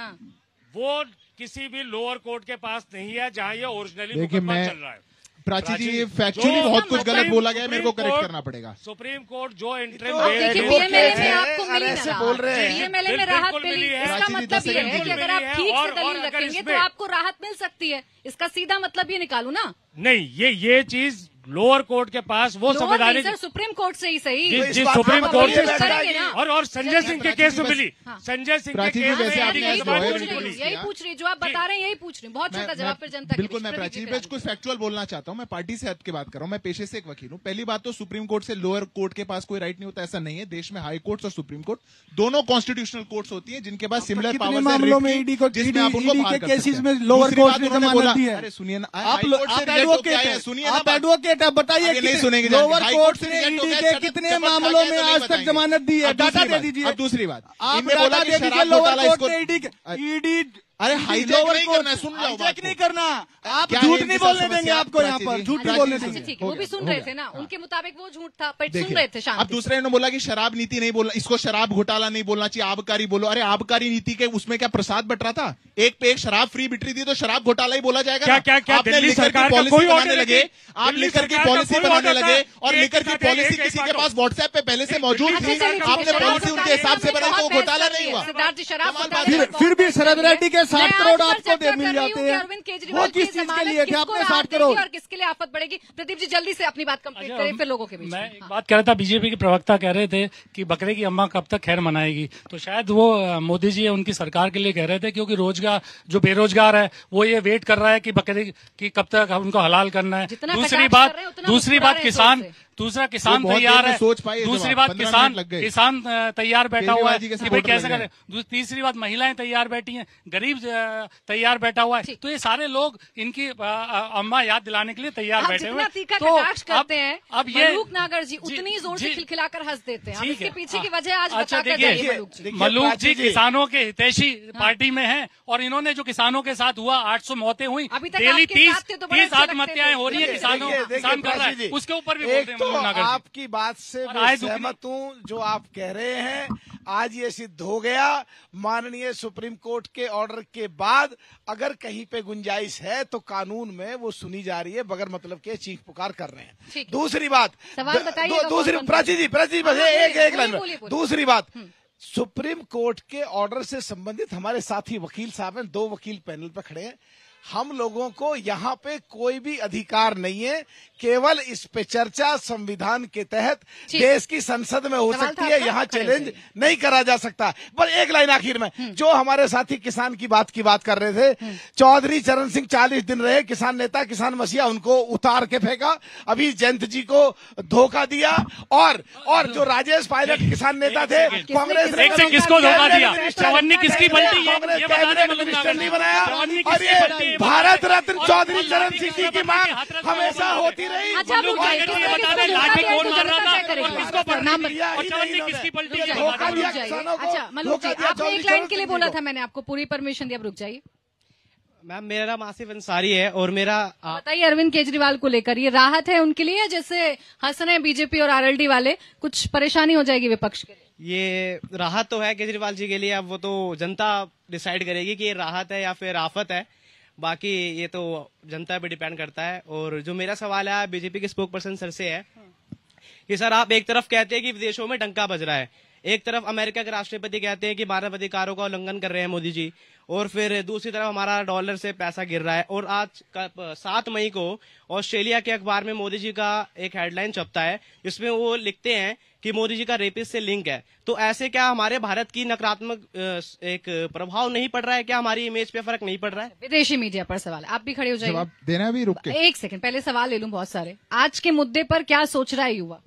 वो किसी भी लोअर कोर्ट के पास नहीं है, जहां ये ओरिजिनली मुकदमा चल रहा है। प्राची जी ये फैक्चुअली बहुत कुछ गलत बोला गया है, मेरे को करेक्ट करना पड़ेगा। सुप्रीम कोर्ट जो इंटरिम पीएमएलए में आपको मिली ना, बोल रहे हैं पीएमएलए में राहत मिली, इसका मतलब ये है कि अगर आप ठीक से दलील रखेंगे तो आपको राहत मिल सकती है। इसका सीधा मतलब ये निकालू ना? नहीं, ये चीज लोअर कोर्ट के पास वो संवैधानिक सुप्रीम कोर्ट से ही सही, जी सुप्रीम कोर्ट से और संजय सिंह के केस में मिली। संजय सिंह के केस में यही पूछ रही जो आप बता रहे हैं, यही पूछ रही। बहुत छोटा जवाब पर जनता। बिल्कुल, मैं प्राची पे कुछ फैक्चुअल बोलना चाहता हूँ। मैं पार्टी से हट के बात कर रहा हूँ, मैं पेशे से एक वकील हूँ। पहली बात तो सुप्रीम कोर्ट से लोअर कोर्ट के पास कोई राइट नहीं होता, ऐसा नहीं है। देश में हाई कोर्ट और सुप्रीम कोर्ट दोनों कॉन्स्टिट्यूशनल कोर्ट्स होती है जिनके पास सिमिलर पावर मामलों में ईडी को केसेस में लोअर कोर्ट ने जमानत दी है। अरे सुनिए ना, आप एडवोकेट आप बताइए सुनेंगे लोअर कोर्ट ने ईडी के कितने मामलों में आज तक जमानत दी है? डाटा दे दीजिए। अब दूसरी बात, आप डाटा दे दीजिए। लोअर कोर्ट ने ईडी अरे हाईजैक नहीं करना, सुन लो, हाईजैक नहीं करना। आप झूठ नहीं बोलने देंगे आपको यहाँ पर, झूठ नहीं बोलने देंगे। ठीक है, वो भी सुन रहे थे ना, उनके मुताबिक वो झूठ था, पर सुन रहे थे। अब दूसरे ने बोला कि शराब नीति नहीं बोलना, इसको शराब घोटाला नहीं बोलना चाहिए, आबकारी बोलो। अरे आबकारी नीति के उसमें क्या प्रसाद बट रहा था? एक पे एक शराब फ्री बिट रही थी तो शराब घोटाला ही बोला जाएगा? क्या दिल्ली सरकार पॉलिसी बनाने लगे, आप लिकर की पॉलिसी बनाने लगे और लिकर की पॉलिसी किसी के पास व्हाट्सएप पे पहले से मौजूद थी, आपने पॉलिसी उनके हिसाब से बनाई तो घोटाला नहीं हुआ। फिर भी शरद रेड्डी के 60 करोड़ आपको मिल जाते हैं। अरविंद केजरीवाल की जमानत आपने 60 करोड़ और किसके लिए आफत बढ़ेगी? प्रदीप जी जल्दी से अपनी बात कंप्लीट करें, फिर लोगों के बीच। मैं एक बात कह रहा था, बीजेपी के प्रवक्ता कह रहे थे कि बकरे की अम्मा कब तक खैर मनाएगी, तो शायद वो मोदी जी उनकी सरकार के लिए कह रहे थे, क्योंकि रोजगार जो बेरोजगार है वो ये वेट कर रहा है कि बकरे की कब तक उनको हलाल करना है। दूसरी बात किसान तैयार है। दूसरी बात किसान तैयार बैठा हुआ है कि भाई कैसे करें। तीसरी बात महिलाएं तैयार बैठी हैं, गरीब तैयार बैठा हुआ है। तो ये सारे लोग इनकी अम्मा याद दिलाने के लिए तैयार बैठे हुए हैं। तो करते हैं अब ये मलूक नागर जी उतनी जोर से खिलखिलाकर हंस देते हैं, इसके पीछे की वजह आज अच्छा देखिए, मलूक जी किसानों के हितैषी पार्टी में है और इन्होंने जो किसानों के साथ हुआ 800 मौतें हुई, डेली 30 आत्महत्याएं हो रही है, किसान कर रहा है, उसके ऊपर भी बोलते हैं। आपकी बात से मैं सहमत हूँ जो आप कह रहे हैं। आज ये सिद्ध हो गया, माननीय सुप्रीम कोर्ट के ऑर्डर के बाद अगर कहीं पे गुंजाइश है तो कानून में वो सुनी जा रही है, बगैर मतलब के चीख पुकार कर रहे हैं। दूसरी बात, दूसरी प्राची जी बस एक लाइन में। दूसरी बात, सुप्रीम कोर्ट के ऑर्डर से संबंधित हमारे साथी वकील साहब हैं, 2 वकील पैनल पर खड़े हैं। हम लोगों को यहाँ पे कोई भी अधिकार नहीं है, केवल इस पे चर्चा संविधान के तहत देश की संसद में हो सकती है, यहाँ चैलेंज नहीं करा जा सकता। पर एक लाइन आखिर में, जो हमारे साथी किसान की बात कर रहे थे, चौधरी चरण सिंह 40 दिन रहे किसान नेता, किसान मसीहा, उनको उतार के फेंका। अभी जयंत जी को धोखा दिया और जो राजेश पायलट किसान नेता थे, कांग्रेस ने किसको धोखा दिया? चवन्नी किसकी पलटी? कांग्रेस कैबिनेट मिनिस्टर नहीं बनाया। और ये भारत रत्न चौधरी चरण सिंह जी की मांग हमेशा होती रही। अच्छा, मलूक जी आपने एक लाइन के लिए बोला था, मैंने आपको पूरी परमिशन दी, अब रुक जाइए। मैम मेरा आसिफ अंसारी है और मेरा बताइए अरविंद केजरीवाल को लेकर ये राहत है उनके लिए, जैसे हंस रहे हैं बीजेपी और आरएलडी वाले, कुछ परेशानी हो जाएगी विपक्ष के लिए? ये राहत तो है केजरीवाल जी के लिए, अब वो तो जनता डिसाइड करेगी कि ये राहत है या फिर आफत है, बाकी ये तो जनता पे डिपेंड करता है। और जो मेरा सवाल है बीजेपी के स्पोक पर्सन सर से है कि सर आप एक तरफ कहते हैं कि विदेशों में डंका बज रहा है, एक तरफ अमेरिका के राष्ट्रपति कहते हैं कि मानवाधिकारों का उल्लंघन कर रहे हैं मोदी जी, और फिर दूसरी तरफ हमारा डॉलर से पैसा गिर रहा है। और आज 7 मई को ऑस्ट्रेलिया के अखबार में मोदी जी का एक हेडलाइन छपता है, जिसमें वो लिखते हैं कि मोदी जी का रेपिस्ट से लिंक है। तो ऐसे क्या हमारे भारत की नकारात्मक एक प्रभाव नहीं पड़ रहा है क्या, हमारी इमेज पे फर्क नहीं पड़ रहा है? विदेशी मीडिया पर सवाल, आप भी खड़े हो जाइए। जवाब देना भी, रुक के 1 सेकंड पहले सवाल ले लूं बहुत सारे। आज के मुद्दे पर क्या सोच रहा है युवा?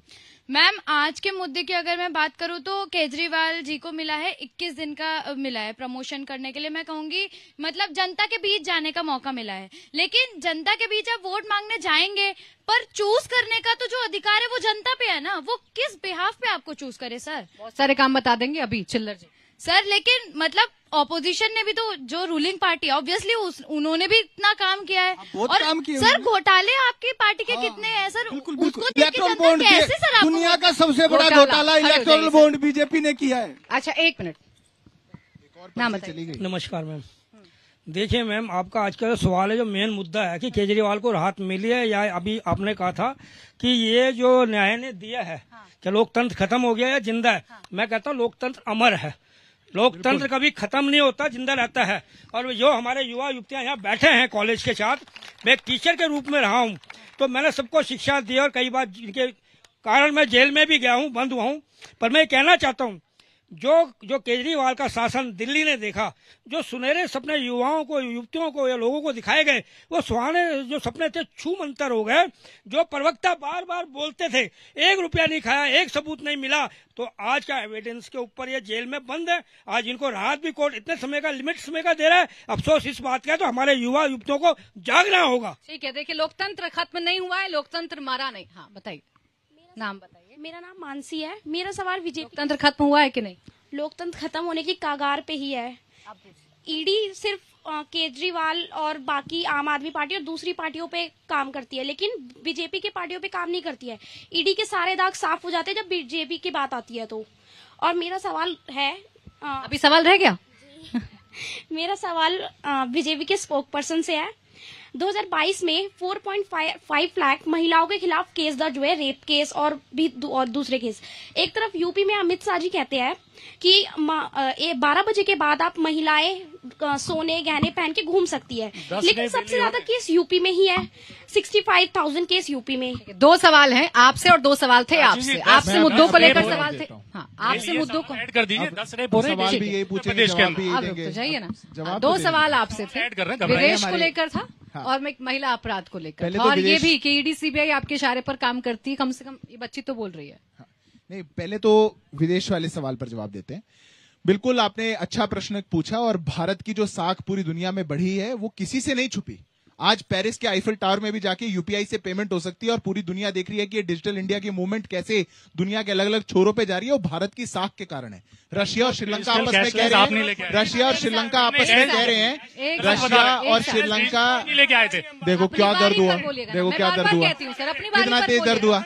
मैम आज के मुद्दे की अगर मैं बात करूं तो केजरीवाल जी को मिला है 21 दिन का मिला है प्रमोशन करने के लिए। मैं कहूंगी मतलब जनता के बीच जाने का मौका मिला है, लेकिन जनता के बीच आप वोट मांगने जाएंगे पर चूज करने का तो जो अधिकार है वो जनता पे है ना, वो किस बिहाफ पे आपको चूज करे सर? बहुत सारे काम बता देंगे अभी चिल्लर जी सर, लेकिन मतलब ऑपोजिशन ने भी तो जो रूलिंग पार्टी है ऑब्वियसली उन्होंने भी इतना काम किया है। और काम किए सर घोटाले आपकी पार्टी के कितने हैं सर? बिल्कुल उसको देख के इलेक्ट्रल जनता बॉन्ड कैसे सर आपको दुनिया का सबसे बड़ा घोटाला इलेक्ट्रल बॉन्ड बीजेपी ने किया है। अच्छा 1 मिनट नाम बताइए। नमस्कार मैम। देखिए मैम, आपका आज का जो सवाल है, जो मेन मुद्दा है कि केजरीवाल को राहत मिली है या अभी आपने कहा था कि ये जो न्याय ने दिया है क्या लोकतंत्र खत्म हो गया या जिंदा है? मैं कहता हूँ लोकतंत्र अमर है, लोकतंत्र कभी खत्म नहीं होता, जिंदा रहता है। और जो हमारे युवा युवतियां यहाँ बैठे हैं कॉलेज के साथ, मैं एक टीचर के रूप में रहा हूँ, तो मैंने सबको शिक्षा दी और कई बार जिनके कारण मैं जेल में भी गया हूँ, बंद हुआ हूँ। पर मैं कहना चाहता हूँ जो केजरीवाल का शासन दिल्ली ने देखा, जो सुनहरे सपने युवाओं को, युवतियों को या लोगों को दिखाए गए, वो सुहाने जो सपने थे छू मंतर हो गए। जो प्रवक्ता बार बार बोलते थे 1 रुपया नहीं खाया, 1 सबूत नहीं मिला, तो आज का एविडेंस के ऊपर ये जेल में बंद है। आज इनको राहत भी कोर्ट इतने समय का, लिमिट समय का दे रहा है। अफसोस इस बात का है, तो हमारे युवा युवतियों को जागना होगा। ठीक है, देखिए लोकतंत्र खत्म नहीं हुआ है, लोकतंत्र मारा नहीं। हाँ बताइए, नाम बताइए। मेरा नाम मानसी है। मेरा सवाल बीजेपी, लोकतंत्र खत्म हुआ है कि नहीं? लोकतंत्र खत्म होने की कगार पे ही है। ईडी सिर्फ केजरीवाल और बाकी आम आदमी पार्टी और दूसरी पार्टियों पे काम करती है, लेकिन बीजेपी की पार्टियों पे काम नहीं करती है। ईडी के सारे दाग साफ हो जाते हैं जब बीजेपी की बात आती है तो। और मेरा सवाल है, अभी सवाल रह गया? मेरा सवाल बीजेपी के स्पोक पर्सन से है। 2022 में 4.5 लाख महिलाओं के खिलाफ केस दर्ज हुए, रेप केस और भी और दूसरे केस। एक तरफ यूपी में अमित शाह जी कहते हैं कि 12 बजे के बाद आप महिलाएं सोने गहने पहन के घूम सकती है, लेकिन सबसे ज्यादा केस यूपी में ही है, 65,000 केस यूपी में। 2 सवाल हैं आपसे और 2 सवाल थे आपसे। आपसे मुद्दों को लेकर सवाल थे। हाँ, आपसे मुद्दों को ऐड कर दीजिए। 10 सवाल भी यही पूछेंगे, जवाब भी यही देंगे। तो जाइए ना, 2 सवाल आपसे थे, विदेश को लेकर था और एक महिला अपराध को लेकर था, और ये भी कि ईडी सीबीआई आपके इशारे पर काम करती है। कम से कम ये बच्ची तो बोल रही है। नहीं, पहले तो विदेश वाले सवाल पर जवाब देते हैं। बिल्कुल आपने अच्छा प्रश्न पूछा, और भारत की जो साख पूरी दुनिया में बढ़ी है वो किसी से नहीं छुपी। आज पेरिस के आईफल टावर में भी जाके यूपीआई से पेमेंट हो सकती है, और पूरी दुनिया देख रही है कि ये डिजिटल इंडिया की मूवमेंट कैसे दुनिया के अलग अलग छोरों पे जा रही है, और भारत की साख के कारण है। रशिया और श्रीलंका आपस में कह रहे हैं, रशिया और श्रीलंका आपस में कह रहे हैं, रशिया और श्रीलंका, लेके आए थे। देखो क्या दर्द हुआ, देखो क्या दर्द हुआ, कितना तेज दर्द हुआ।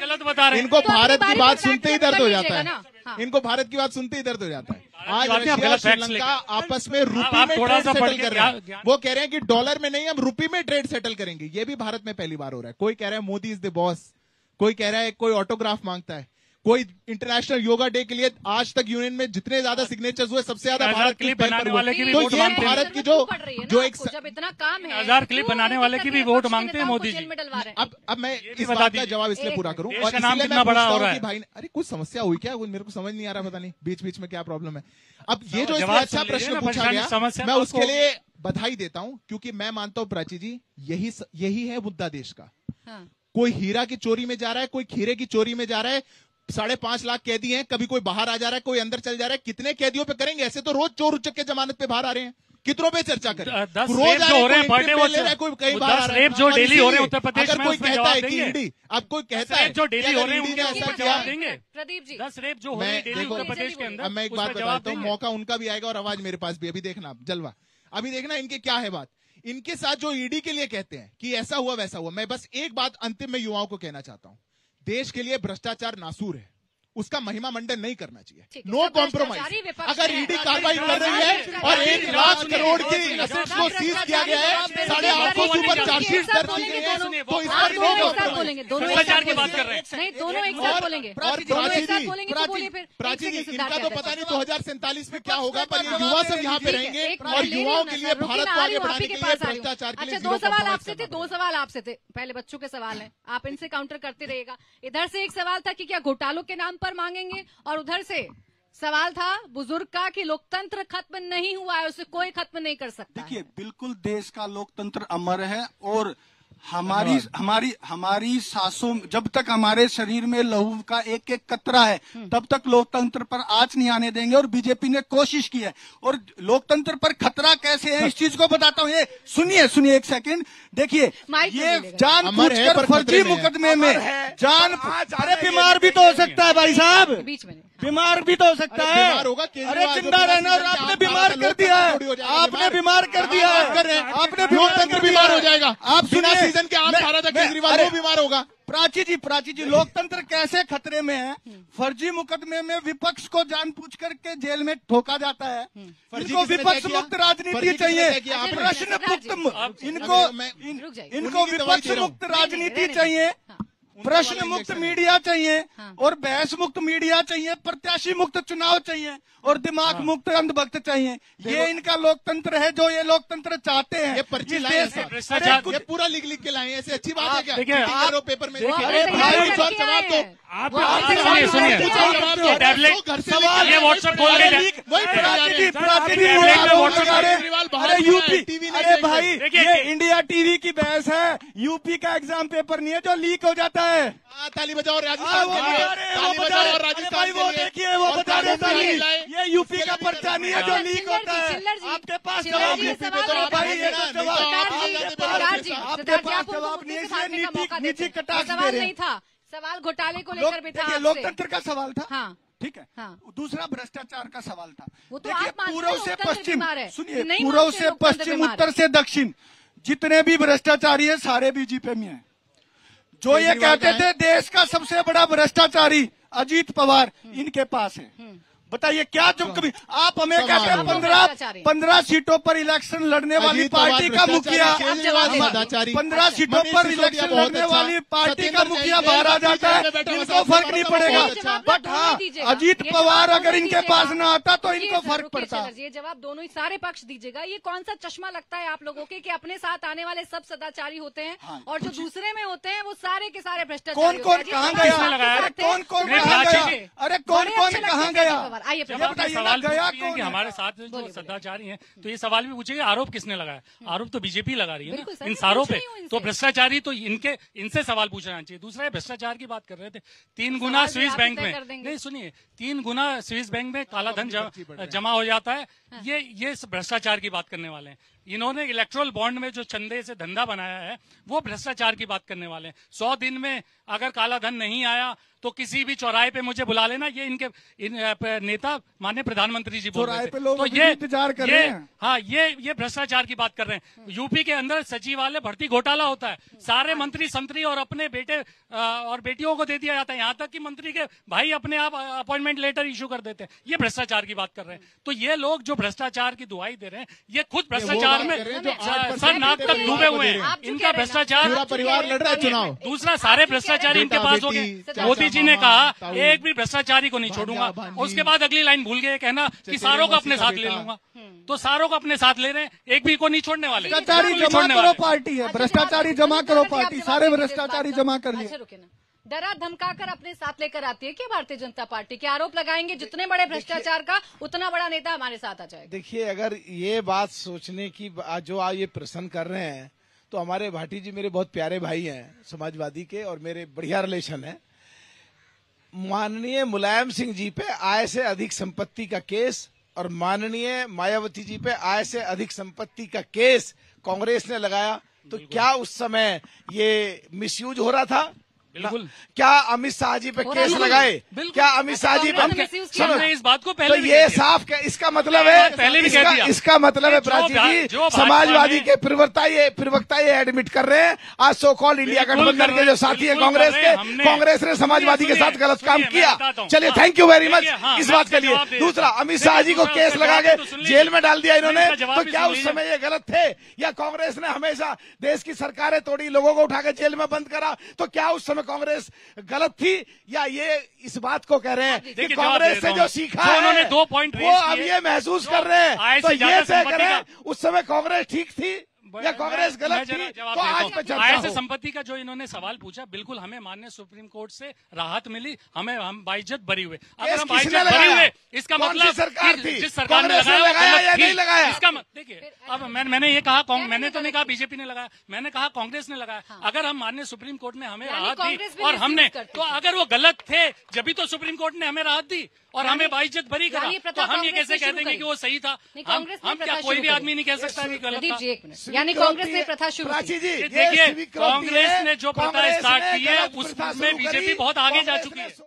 इनको भारत की बात सुनते ही दर्द हो जाता है, इनको भारत की बात सुनते ही दर्द हो जाता है। आज रशिया और श्रीलंका आपस में रुपये में ट्रेड सेटल कर रहे हैं। वो कह रहे हैं कि डॉलर में नहीं, हम रुपये में ट्रेड सेटल करेंगे। ये भी भारत में पहली बार हो रहा है। कोई कह रहा है मोदी इज द बॉस, कोई कह रहा है, कोई ऑटोग्राफ मांगता है, कोई इंटरनेशनल योगा डे के लिए आज तक यूनियन में जितने ज्यादा सिग्नेचर्स हुए सबसे ज्यादा भारत की बनाने वाले की भी वोट मांगते हैं। भारत की जो एक जब इतना काम है, 1000 क्लिप बनाने वाले की भी वोट मांगते हैं मोदी जी। अब मैं इस बात का जवाब इसलिए पूरा करूं, और नाम कितना बड़ा हो रहा है भाई, अरे कुछ समस्या हुई क्या, मेरे को समझ नहीं आ रहा, पता नहीं बीच बीच में क्या प्रॉब्लम है। अब ये जो इसलिए अच्छा प्रश्न पूछा गया, मैं उसके लिए बधाई देता हूं, क्योंकि मैं मानता हूं प्राची जी, यही है मुद्दा देश का। कोई हीरा की चोरी में जा रहा है, कोई खीरे की चोरी में जा रहा है। 5.5 लाख कैदी हैं, कभी कोई बाहर आ जा रहा है, कोई अंदर चल जा रहा है। कितने कैदियों पे करेंगे? ऐसे तो रोज चोर उचक के जमानत पे बाहर आ रहे हैं, कितनों पे चर्चा करें? 10 रेप जो हो रहे हैं बर्थडे वो कोई कई बार 10 रेप जो डेली हो रहे हैं उत्तर प्रदेश में, कोई कहता है कि ईडी, अब कोई कहता है जो डेली हो रहे हैं उनके ऊपर जवाब देंगे। प्रदीप जी, 10 रेप जो हो रहे हैं डेली उत्तर प्रदेश के अंदर, अब मैं एक बात बताता हूँ, मौका उनका भी आएगा और आवाज मेरे पास भी। अभी देखना जलवा, अभी देखना इनकी क्या है बात। इनके साथ जो ईडी के लिए कहते हैं कि ऐसा हुआ वैसा हुआ, मैं बस एक बात अंतिम में युवाओं को कहना चाहता हूं, देश के लिए भ्रष्टाचार नासूर है, उसका महिमा मंडन नहीं करना चाहिए। No compromise. अगर ईडी कार्रवाई कर रही है और 1 लाख करोड़ के एसेट्स को सीज किया गया है, 850 ऊपर चार्जशीट दर्ज की गई है, तो इस पर नो कॉम्प्रोमाइज। भ्रष्टाचार की बात कर रहे हैं, नहीं दोनों एक साथ बोलेंगे। प्राची जी, इनका तो पता नहीं 2047 में क्या होगा, पर ये युवा सब यहाँ पे रहेंगे और युवाओं के लिए, भारत को आगे बढ़ाने के लिए, भ्रष्टाचार के लिए। अच्छा, 2 सवाल आपसे थे, 2 सवाल आपसे थे, पहले बच्चों के सवाल हैं, आप इनसे काउंटर करते रहिएगा। इधर से एक सवाल था कि क्या घोटालों के नाम पर मांगेंगे, और उधर से सवाल था बुजुर्ग का कि लोकतंत्र खत्म नहीं हुआ है, उसे कोई खत्म नहीं कर सकता। देखिए, बिल्कुल देश का लोकतंत्र अमर है और हमारी सांसों, जब तक हमारे शरीर में लहू का एक एक कतरा है तब तक लोकतंत्र पर आंच नहीं आने देंगे। और बीजेपी ने कोशिश की है, और लोकतंत्र पर खतरा कैसे है इस चीज को बताता हूँ। ये सुनिए एक सेकंड, देखिए ये जानबूझकर फर्जी मुकदमे में अरे बीमार भी तो हो सकता है भाई साहब, बीमार भी तो हो सकता है। अरे जिंदा रहना, और आपने बीमार कर दिया है, आपने बीमार कर दिया है, आपने लोकतंत्र बीमार हो जाएगा। आप सुनिए, सीजन के आम सारा था केजरीवाल, वो बीमार होगा। प्राची जी, लोकतंत्र कैसे खतरे में है? फर्जी मुकदमे में विपक्ष को जानबूझ करके जेल में ठोका जाता है। इनको विपक्ष मुक्त राजनीति चाहिए, प्रश्न मुक्त, इनको विपक्ष मुक्त राजनीति चाहिए, प्रश्न मुक्त मीडिया चाहिए, और बहस मुक्त मीडिया चाहिए, प्रत्याशी मुक्त चुनाव चाहिए, और दिमाग मुक्त अंधभक्त चाहिए। ये इनका लोकतंत्र है जो ये लोकतंत्र चाहते हैं। ये पर्ची लाए, ये पूरा लिख के लाए, ऐसे अच्छी बात है क्या? देखिए पेपर में, अरे भाई जवाब दो आप, सुनिए सवाल, ये व्हाट्सएप खोल के यूपी, अरे भाई ये इंडिया टीवी की बहस है, यूपी का एग्जाम पेपर नहीं है जो लीक हो जाता है। ताली बजाओ राजस्थान के लिए, ताली बजाओ राजस्थान के लिए। देखिए वो बता रहे ताली, ये यूपी का पर्चा नहीं है जो लीक होता है। आपके पास जवाब नहीं, आपके पास जवाब नहीं, निजी कटाक्ष दे रहे हैं। सवाल घोटाले को लेकर भी था, लोकतंत्र का सवाल था। हाँ ठीक है। दूसरा भ्रष्टाचार का सवाल था। वो तो देखिए, पूर्व से पश्चिम, सुनिए, पूर्व से पश्चिम, उत्तर से दक्षिण, जितने भी भ्रष्टाचारी है सारे बीजेपी में है। जो ये कहते थे देश का सबसे बड़ा भ्रष्टाचारी अजीत पवार, इनके पास है। बताइए क्या जो कभी आप हमें कहते हैं 15 सीटों पर इलेक्शन लड़ने वाली पार्टी का मुखिया, 15 सीटों पर इलेक्शन लड़ने वाली पार्टी का मुखिया बाहर आ जाता है, इनको फर्क नहीं पड़ेगा। बट हाँ, अजीत पवार अगर इनके पास ना आता तो इनको फर्क पड़ता। ये जवाब दोनों ही सारे पक्ष दीजिएगा। ये कौन सा चश्मा लगता है आप लोगों के कि अपने साथ आने वाले सब सदाचारी होते हैं और जो दूसरे में होते हैं वो सारे के सारे भ्रष्टाचारी? कौन कौन कहाँ गया? कौन कौन कहाँ गया? अरे कौन कौन कहाँ गया? सवाल कि हमारे साथ जो सदाचारी हैं, तो ये सवाल भी पूछेंगे आरोप किसने लगाया? आरोप तो बीजेपी लगा रही है ना इन सारों पे, तो भ्रष्टाचारी तो इनसे सवाल पूछना चाहिए। दूसरा भ्रष्टाचार की बात कर रहे थे, 3 गुना स्विस बैंक में, नहीं सुनिए, 3 गुना स्विस बैंक में काला धन जमा हो जाता है। ये भ्रष्टाचार की बात करने वाले हैं। इन्होंने इलेक्ट्रल बॉन्ड में जो चंदे से धंधा बनाया है वो भ्रष्टाचार की बात करने वाले हैं। 100 दिन में अगर काला धन नहीं आया तो किसी भी चौराहे पे मुझे बुला लेना, ये इनके नेता माननीय प्रधानमंत्री जी बोल रहे थे। तो ये भ्रष्टाचार की बात कर रहे हैं। यूपी के अंदर सचिवालय भर्ती घोटाला होता है, सारे मंत्री संतरी और अपने बेटे और बेटियों को दे दिया जाता है, यहाँ तक कि मंत्री के भाई अपने आप अपॉइंटमेंट लेटर इशू कर देते हैं। ये भ्रष्टाचार की बात कर रहे हैं। तो ये लोग जो भ्रष्टाचार की दुहाई दे रहे हैं, ये खुद भ्रष्टाचार में सर नाक तक डूबे हुए हैं। इनका भ्रष्टाचार, परिवार लड़ रहा है चुनाव। दूसरा सारे भ्रष्टाचारी इनके पास हो गए। मोदी जी ने कहा एक भी भ्रष्टाचारी को नहीं छोड़ूंगा, उसके बाद अगली लाइन भूल गए कहना कि सारों को अपने साथ ले लूंगा। तो सारों को अपने साथ ले रहे हैं, एक भी को नहीं छोड़ने वाले। भ्रष्टाचारी जमा करो पार्टी है, भ्रष्टाचारी जमा करो पार्टी, सारे भ्रष्टाचारी जमा कर लिए। डरा धमकाकर अपने साथ लेकर आती है क्या भारतीय जनता पार्टी? के आरोप लगाएंगे जितने बड़े भ्रष्टाचार का उतना बड़ा नेता हमारे साथ आ जाएगा। देखिए, अगर ये बात सोचने की जो आप ये प्रश्न कर रहे हैं, तो हमारे भाटी जी मेरे बहुत प्यारे भाई हैं समाजवादी के, और मेरे बढ़िया रिलेशन है। माननीय मुलायम सिंह जी पे आय से अधिक संपत्ति का केस और माननीय मायावती जी पे आय से अधिक संपत्ति का केस कांग्रेस ने लगाया, तो क्या उस समय ये मिसयूज हो रहा था? बिल्कुल। क्या अमित शाह जी पे केस लगाए? क्या अमित शाह जी पे? हमने इस बात को पहले तो ये साफ इसका मतलब है, पहले भी कह दिया। इसका मतलब है प्राची जी, समाजवादी के प्रवक्ता ये एडमिट कर रहे हैं आज सो कॉल्ड इंडिया गठबंधन के जो साथी है कांग्रेस के, कांग्रेस ने समाजवादी के साथ गलत काम किया। चलिए, थैंक यू वेरी मच इस बात के लिए। दूसरा, अमित शाह जी को केस लगा के जेल में डाल दिया इन्होंने, तो क्या उस समय ये गलत थे? या कांग्रेस ने हमेशा देश की सरकारें तोड़ी, लोगों को उठा के जेल में बंद करा, तो क्या उस समय कांग्रेस गलत थी? या ये इस बात को कह रहे हैं कि कांग्रेस से जो सीखा है उन्होंने 2 पॉइंट वो अब ये महसूस कर रहे हैं, तो ये तय करें उस समय कांग्रेस ठीक थी या कांग्रेस गलत थी? तो आज पे चर्चा हो। संपत्ति का जो इन्होंने सवाल पूछा, बिल्कुल हमें माननीय सुप्रीम कोर्ट से राहत मिली, हम बाइज्जत बरी हुए। अगर हम बाइज्जत बरी हुए, इसका मतलब सरकार थी, जिस सरकार ने लगाया या नहीं लगाया? इसका देखिए, अब मैंने ये कहा, मैंने तो नहीं कहा बीजेपी ने लगाया, मैंने कहा कांग्रेस ने लगाया। अगर हम माननीय सुप्रीम कोर्ट ने हमें राहत दी और हमने, तो अगर वो गलत थे जब तो सुप्रीम कोर्ट ने हमें राहत दी और हमें बाइज्जत बरी करा, तो हम ये कैसे कह देंगे कि वो सही था? हम क्या, कोई भी आदमी नहीं कह सकता कि गलत था? यानी कांग्रेस ने प्रथा शुरू की। देखिए, कांग्रेस ने जो प्रथा स्टार्ट की है उसमें बीजेपी बहुत आगे जा चुकी है।